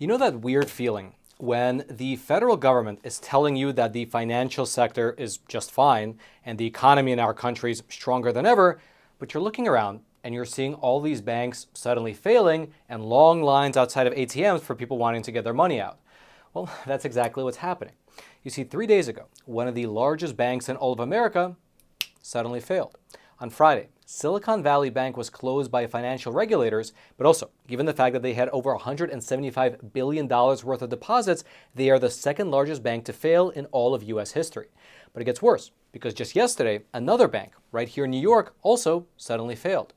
You know that weird feeling when the federal government is telling you that the financial sector is just fine and the economy in our country is stronger than ever, but you're looking around and you're seeing all these banks suddenly failing and long lines outside of ATMs for people wanting to get their money out? Well, that's exactly what's happening. You see, 3 days ago, one of the largest banks in all of America suddenly failed. On Friday, Silicon Valley Bank was closed by financial regulators, but also, given the fact that they had over $175 billion worth of deposits, they are the second largest bank to fail in all of U.S. history. But it gets worse, because just yesterday, another bank right here in New York also suddenly failed.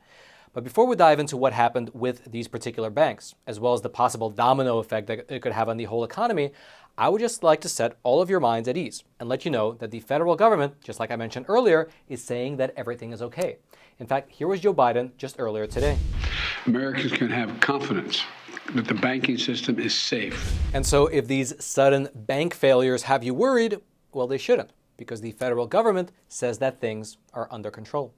But before we dive into what happened with these particular banks, as well as the possible domino effect that it could have on the whole economy, I would just like to set all of your minds at ease and let you know that the federal government, just like I mentioned earlier, is saying that everything is okay. In fact, here was Joe Biden just earlier today. Americans can have confidence that the banking system is safe. And so if these sudden bank failures have you worried, well, they shouldn't, because the federal government says that things are under control.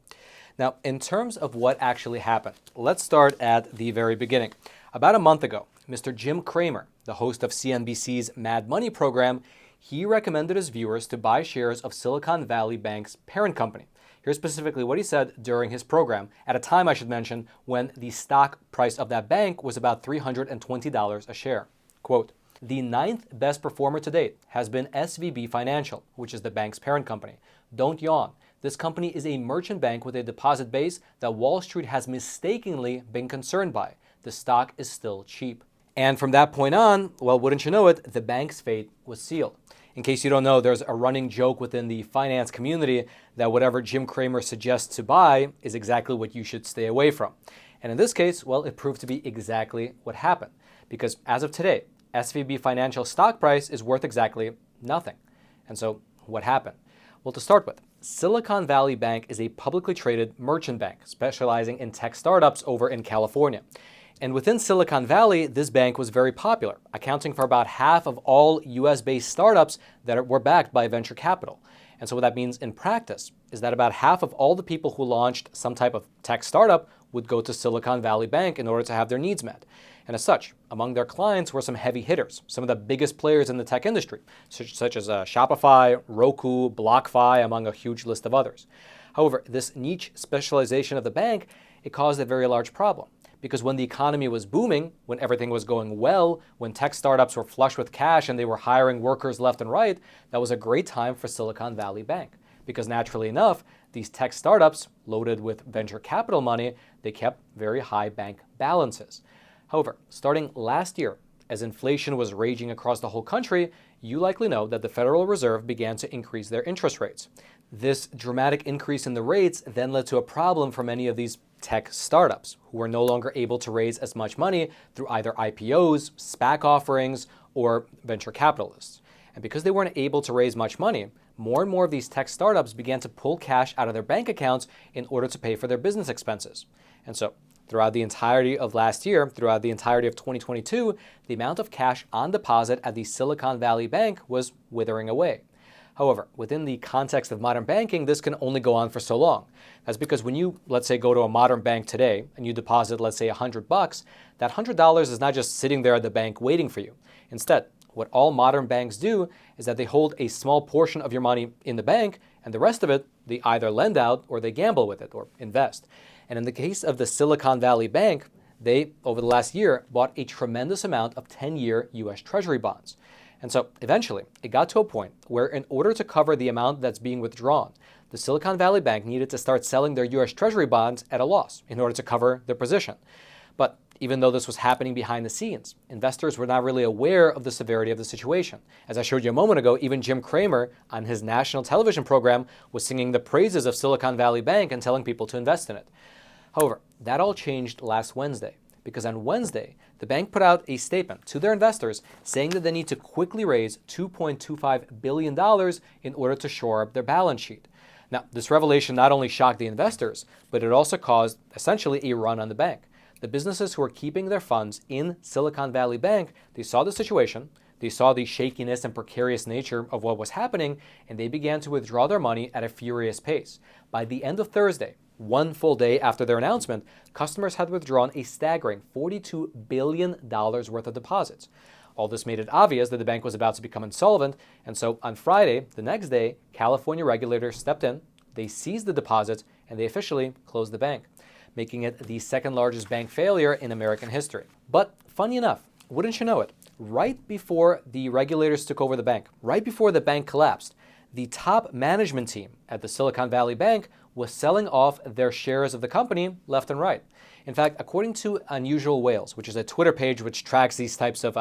Now, in terms of what actually happened, let's start at the very beginning. About a month ago, Mr. Jim Cramer, the host of CNBC's Mad Money program, he recommended his viewers to buy shares of Silicon Valley Bank's parent company. Here's specifically what he said during his program, at a time, I should mention, when the stock price of that bank was about $320 a share. Quote, "The ninth best performer to date has been SVB Financial, which is the bank's parent company. Don't yawn. This company is a merchant bank with a deposit base that Wall Street has mistakenly been concerned by. The stock is still cheap." And from that point on, well, wouldn't you know it, the bank's fate was sealed. In case you don't know, there's a running joke within the finance community that whatever Jim Cramer suggests to buy is exactly what you should stay away from. And in this case, well, it proved to be exactly what happened. Because as of today, SVB Financial stock price is worth exactly nothing. And so what happened? Well, to start with, Silicon Valley Bank is a publicly traded merchant bank specializing in tech startups over in California. And within Silicon Valley, this bank was very popular, accounting for about half of all US-based startups that were backed by venture capital. And so what that means in practice is that about half of all the people who launched some type of tech startup would go to Silicon Valley Bank in order to have their needs met. And as such, among their clients were some heavy hitters, some of the biggest players in the tech industry, such as Shopify, Roku, BlockFi, among a huge list of others. However, this niche specialization of the bank, it caused a very large problem. Because when the economy was booming, when everything was going well, when tech startups were flush with cash and they were hiring workers left and right, that was a great time for Silicon Valley Bank. Because naturally enough, these tech startups, loaded with venture capital money, they kept very high bank balances. However, starting last year, as inflation was raging across the whole country, you likely know that the Federal Reserve began to increase their interest rates. This dramatic increase in the rates then led to a problem for many of these tech startups who were no longer able to raise as much money through either IPOs, SPAC offerings, or venture capitalists. And because they weren't able to raise much money, more and more of these tech startups began to pull cash out of their bank accounts in order to pay for their business expenses. And so, throughout the entirety of last year, throughout the entirety of 2022, the amount of cash on deposit at the Silicon Valley Bank was withering away. However, within the context of modern banking, this can only go on for so long. That's because when you, let's say, go to a modern bank today and you deposit, let's say, $100, that $100 is not just sitting there at the bank waiting for you. Instead, what all modern banks do is that they hold a small portion of your money in the bank, and the rest of it, they either lend out or they gamble with it or invest. And in the case of the Silicon Valley Bank, they, over the last year, bought a tremendous amount of 10-year U.S. Treasury bonds. And so eventually, it got to a point where in order to cover the amount that's being withdrawn, the Silicon Valley Bank needed to start selling their U.S. Treasury bonds at a loss in order to cover their position. But even though this was happening behind the scenes, investors were not really aware of the severity of the situation. As I showed you a moment ago, even Jim Cramer on his national television program was singing the praises of Silicon Valley Bank and telling people to invest in it. However, that all changed last Wednesday, because on Wednesday, the bank put out a statement to their investors saying that they need to quickly raise $2.25 billion in order to shore up their balance sheet. Now, this revelation not only shocked the investors, but it also caused essentially a run on the bank. The businesses who were keeping their funds in Silicon Valley Bank, they saw the situation, they saw the shakiness and precarious nature of what was happening, and they began to withdraw their money at a furious pace. By the end of Thursday, One full day after their announcement, customers had withdrawn a staggering $42 billion worth of deposits. All this made it obvious that the bank was about to become insolvent, and so on Friday, the next day, California regulators stepped in, they seized the deposits, and they officially closed the bank, making it the second largest bank failure in American history. But funny enough, wouldn't you know it, right before the regulators took over the bank, right before the bank collapsed, the top management team at the Silicon Valley Bank was selling off their shares of the company left and right. In fact, according to Unusual Whales, which is a Twitter page which tracks these types of,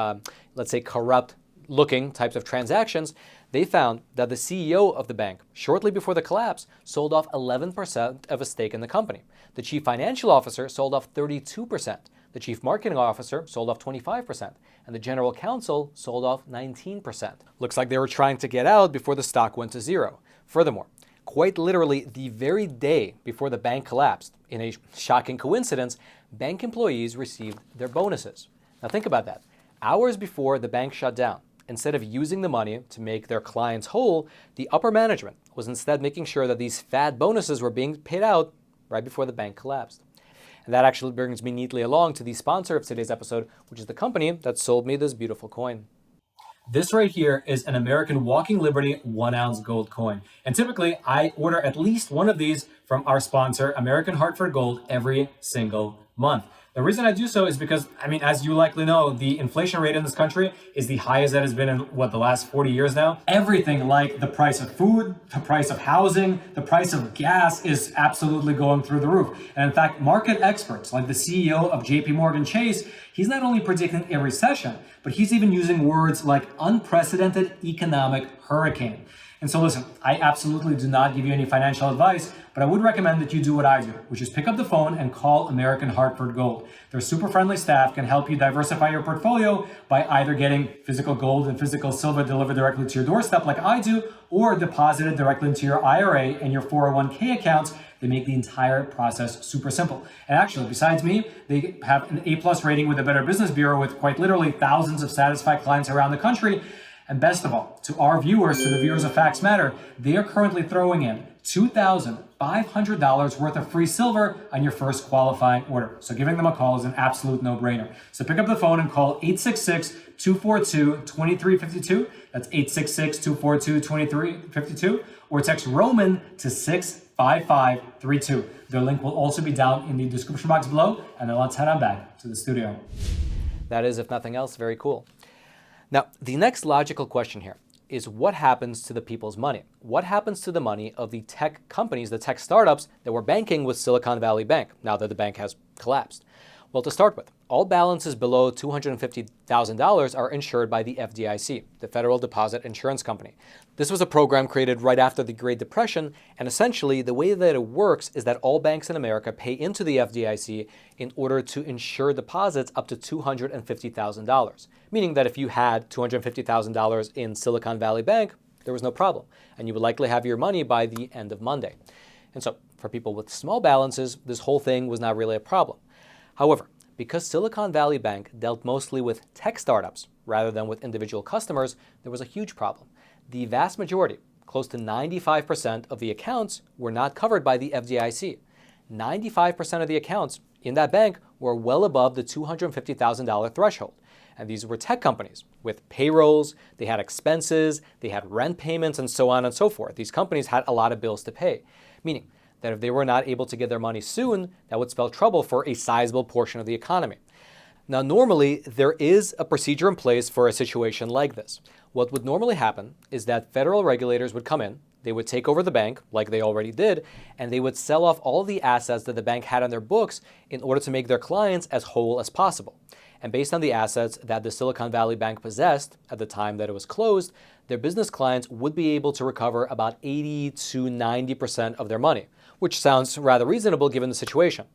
let's say, corrupt-looking types of transactions, they found that the CEO of the bank, shortly before the collapse, sold off 11% of a stake in the company. The chief financial officer sold off 32%. The chief marketing officer sold off 25%. And the general counsel sold off 19%. Looks like they were trying to get out before the stock went to zero. Furthermore, quite literally the very day before the bank collapsed, in a shocking coincidence, bank employees received their bonuses. Now think about that. Hours before the bank shut down, instead of using the money to make their clients whole, the upper management was instead making sure that these fat bonuses were being paid out right before the bank collapsed. And that actually brings me neatly along to the sponsor of today's episode, which is the company that sold me this beautiful coin. This right here is an American Walking Liberty 1-ounce gold coin. And typically, I order at least one of these from our sponsor, American Hartford Gold, every single month. The reason I do so is because, as you likely know, the inflation rate in this country is the highest that has been in, the last 40 years now. Everything like the price of food, the price of housing, the price of gas is absolutely going through the roof. And in fact, market experts like the CEO of JP Morgan Chase, he's not only predicting a recession, but he's even using words like unprecedented economic hurricane. And so listen, I absolutely do not give you any financial advice, but I would recommend that you do what I do, which is pick up the phone and call American Hartford Gold. Their super friendly staff can help you diversify your portfolio by either getting physical gold and physical silver delivered directly to your doorstep like I do, or deposited directly into your IRA and your 401k accounts. They make the entire process super simple. And actually, besides me, they have an A+ rating with the Better Business Bureau with quite literally thousands of satisfied clients around the country. And best of all, to our viewers, to the viewers of Facts Matter, they are currently throwing in $2,500 worth of free silver on your first qualifying order. So giving them a call is an absolute no-brainer. So pick up the phone and call 866-242-2352. That's 866-242-2352. Or text Roman to 65532. Their link will also be down in the description box below. And then let's head on back to the studio. That is, if nothing else, very cool. Now, the next logical question here is what happens to the people's money? What happens to the money of the tech companies, the tech startups that were banking with Silicon Valley Bank now that the bank has collapsed? Well, to start with, all balances below $250,000 are insured by the FDIC, the Federal Deposit Insurance Company. This was a program created right after the Great Depression, and essentially the way that it works is that all banks in America pay into the FDIC in order to insure deposits up to $250,000, meaning that if you had $250,000 in Silicon Valley Bank, there was no problem, and you would likely have your money by the end of Monday. And so for people with small balances, this whole thing was not really a problem. However, because Silicon Valley Bank dealt mostly with tech startups rather than with individual customers, there was a huge problem. The vast majority, close to 95% of the accounts, were not covered by the FDIC. 95% of the accounts in that bank were well above the $250,000 threshold. And these were tech companies with payrolls, they had expenses, they had rent payments, and so on and so forth. These companies had a lot of bills to pay, meaning that if they were not able to get their money soon, that would spell trouble for a sizable portion of the economy. Now, normally, there is a procedure in place for a situation like this. What would normally happen is that federal regulators would come in, they would take over the bank, like they already did, and they would sell off all the assets that the bank had on their books in order to make their clients as whole as possible. And based on the assets that the Silicon Valley Bank possessed at the time that it was closed, their business clients would be able to recover about 80 to 90% of their money, which sounds rather reasonable given the situation.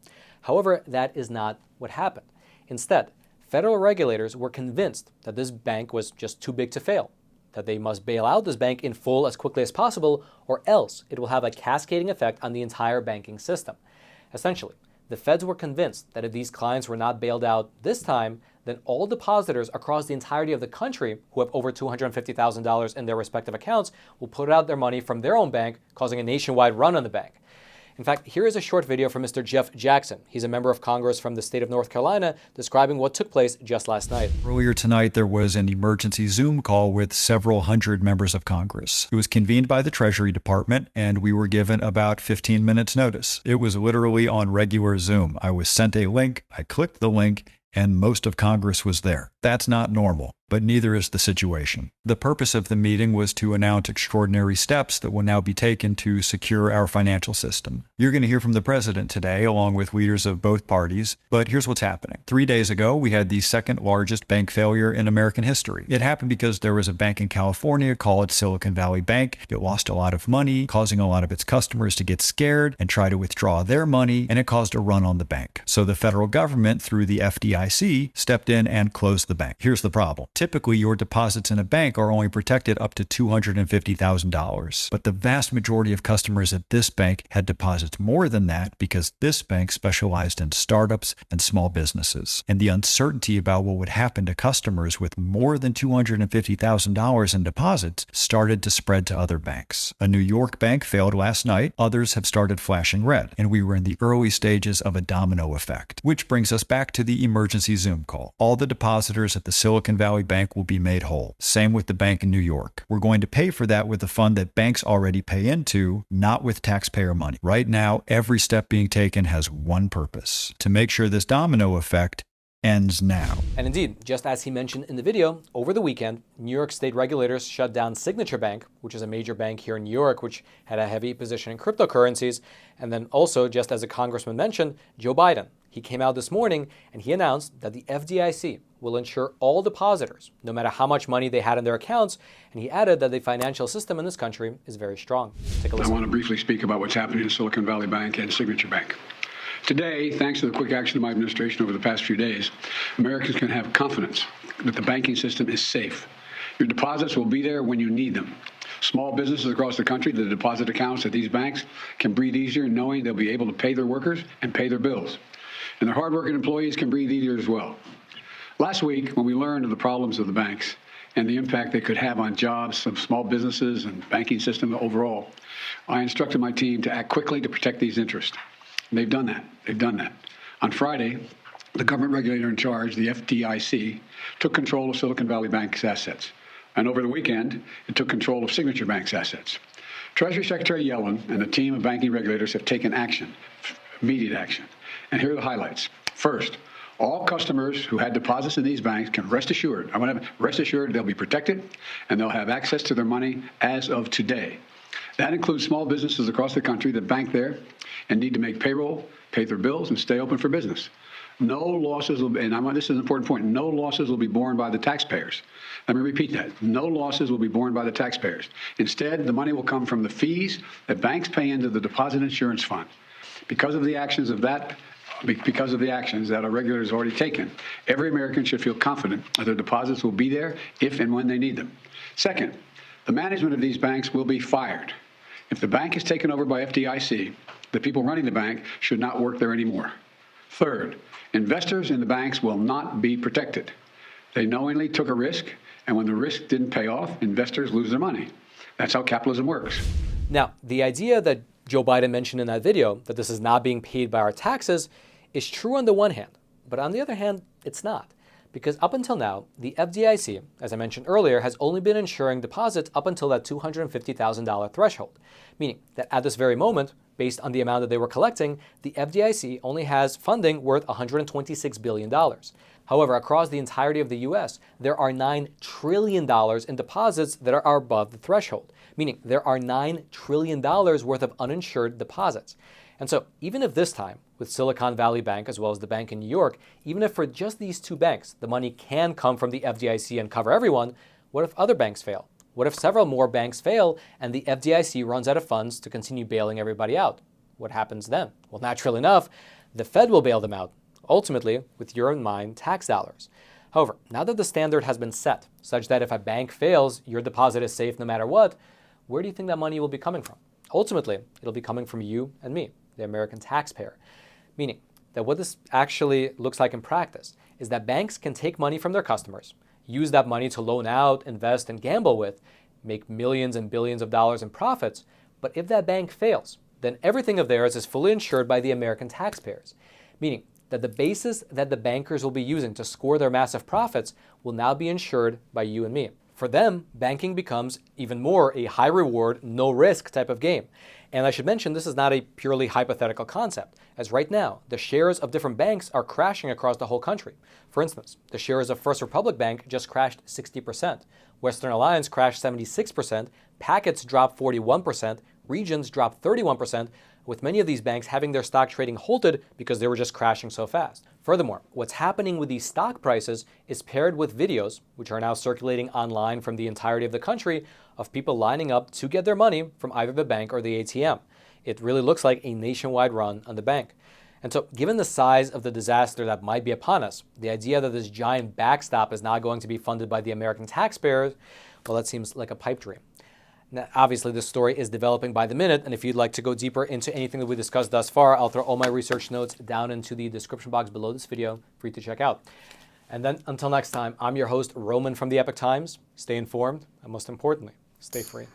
However, that is not what happened. Instead, federal regulators were convinced that this bank was just too big to fail, that they must bail out this bank in full as quickly as possible, or else it will have a cascading effect on the entire banking system. Essentially, the feds were convinced that if these clients were not bailed out this time, then all depositors across the entirety of the country who have over $250,000 in their respective accounts will put out their money from their own bank, causing a nationwide run on the bank. In fact, here is a short video from Mr. Jeff Jackson. He's a member of Congress from the state of North Carolina describing what took place just last night. Earlier tonight, there was an emergency Zoom call with several hundred members of Congress. It was convened by the Treasury Department, and we were given about 15 minutes notice. It was literally on regular Zoom. I was sent a link, I clicked the link, and most of Congress was there. That's not normal, but neither is the situation. The purpose of the meeting was to announce extraordinary steps that will now be taken to secure our financial system. You're going to hear from the president today, along with leaders of both parties, but here's what's happening. 3 days ago, we had the second largest bank failure in American history. It happened because there was a bank in California called Silicon Valley Bank. It lost a lot of money, causing a lot of its customers to get scared and try to withdraw their money, and it caused a run on the bank. So the federal government, through the FDIC, stepped in and closed the bank. Here's the problem. Typically, your deposits in a bank are only protected up to $250,000. But the vast majority of customers at this bank had deposits more than that because this bank specialized in startups and small businesses. And the uncertainty about what would happen to customers with more than $250,000 in deposits started to spread to other banks. A New York bank failed last night. Others have started flashing red. And we were in the early stages of a domino effect. Which brings us back to the emergency Zoom call. All the depositors at the Silicon Valley Bank will be made whole. Same with the bank in New York. We're going to pay for that with a fund that banks already pay into, not with taxpayer money. Right now, every step being taken has one purpose: to make sure this domino effect ends now. And indeed, just as he mentioned in the video, over the weekend, New York state regulators shut down Signature Bank, which is a major bank here in New York, which had a heavy position in cryptocurrencies. And then also, just as a congressman mentioned, Joe Biden. He came out this morning and he announced that the FDIC will insure all depositors, no matter how much money they had in their accounts. And he added that the financial system in this country is very strong. Take a listen. I want to briefly speak about what's happening in Silicon Valley Bank and Signature Bank. Today, thanks to the quick action of my administration over the past few days, Americans can have confidence that the banking system is safe. Your deposits will be there when you need them. Small businesses across the country, the deposit accounts at these banks can breathe easier knowing they'll be able to pay their workers and pay their bills. And their hardworking employees can breathe easier as well. Last week, when we learned of the problems of the banks and the impact they could have on jobs of small businesses and banking system overall, I instructed my team to act quickly to protect these interests. And they've done that. They've done that. On Friday, the government regulator in charge, the FDIC, took control of Silicon Valley Bank's assets. And over the weekend, it took control of Signature Bank's assets. Treasury Secretary Yellen and a team of banking regulators have taken action, immediate action. And here are the highlights. First, all customers who had deposits in these banks can rest assured they'll be protected and they'll have access to their money as of today. That includes small businesses across the country that bank there and need to make payroll, pay their bills, and stay open for business. No losses will be, and this is an important point, no losses will be borne by the taxpayers. Let me repeat that. No losses will be borne by the taxpayers. Instead, the money will come from the fees that banks pay into the Deposit Insurance Fund. Because of the actions that our regulators have already taken, every American should feel confident that their deposits will be there if and when they need them. Second, the management of these banks will be fired. If the bank is taken over by FDIC, the people running the bank should not work there anymore. Third, investors in the banks will not be protected. They knowingly took a risk, and when the risk didn't pay off, investors lose their money. That's how capitalism works. Now, the idea that Joe Biden mentioned in that video, that this is not being paid by our taxes, is true on the one hand, but on the other hand, it's not. Because up until now, the FDIC, as I mentioned earlier, has only been insuring deposits up until that $250,000 threshold, meaning that at this very moment, based on the amount that they were collecting, the FDIC only has funding worth $126 billion. However, across the entirety of the U.S., there are $9 trillion in deposits that are above the threshold, meaning there are $9 trillion worth of uninsured deposits. And so even if this time, with Silicon Valley Bank as well as the bank in New York, even if for just these two banks, the money can come from the FDIC and cover everyone, what if other banks fail? What if several more banks fail and the FDIC runs out of funds to continue bailing everybody out? What happens then? Well, naturally enough, the Fed will bail them out, ultimately with your in mind tax dollars. However, now that the standard has been set, such that if a bank fails, your deposit is safe no matter what, where do you think that money will be coming from? Ultimately, it'll be coming from you and me, the American taxpayer. Meaning that what this actually looks like in practice is that banks can take money from their customers, use that money to loan out, invest, and gamble with, make millions and billions of dollars in profits, but if that bank fails, then everything of theirs is fully insured by the American taxpayers, meaning that the basis that the bankers will be using to score their massive profits will now be insured by you and me. For them, banking becomes even more a high reward, no risk type of game. And I should mention this is not a purely hypothetical concept, as right now, the shares of different banks are crashing across the whole country. For instance, the shares of First Republic Bank just crashed 60%, Western Alliance crashed 76%, Packets dropped 41%, Regions dropped 31%, with many of these banks having their stock trading halted because they were just crashing so fast. Furthermore, what's happening with these stock prices is paired with videos, which are now circulating online from the entirety of the country, of people lining up to get their money from either the bank or the ATM. It really looks like a nationwide run on the bank. And so, given the size of the disaster that might be upon us, the idea that this giant backstop is not going to be funded by the American taxpayers, well, that seems like a pipe dream. Now, obviously, this story is developing by the minute, and if you'd like to go deeper into anything that we discussed thus far, I'll throw all my research notes down into the description box below this video for you to check out. And then, until next time, I'm your host, Roman from the Epoch Times. Stay informed, and most importantly, stay free.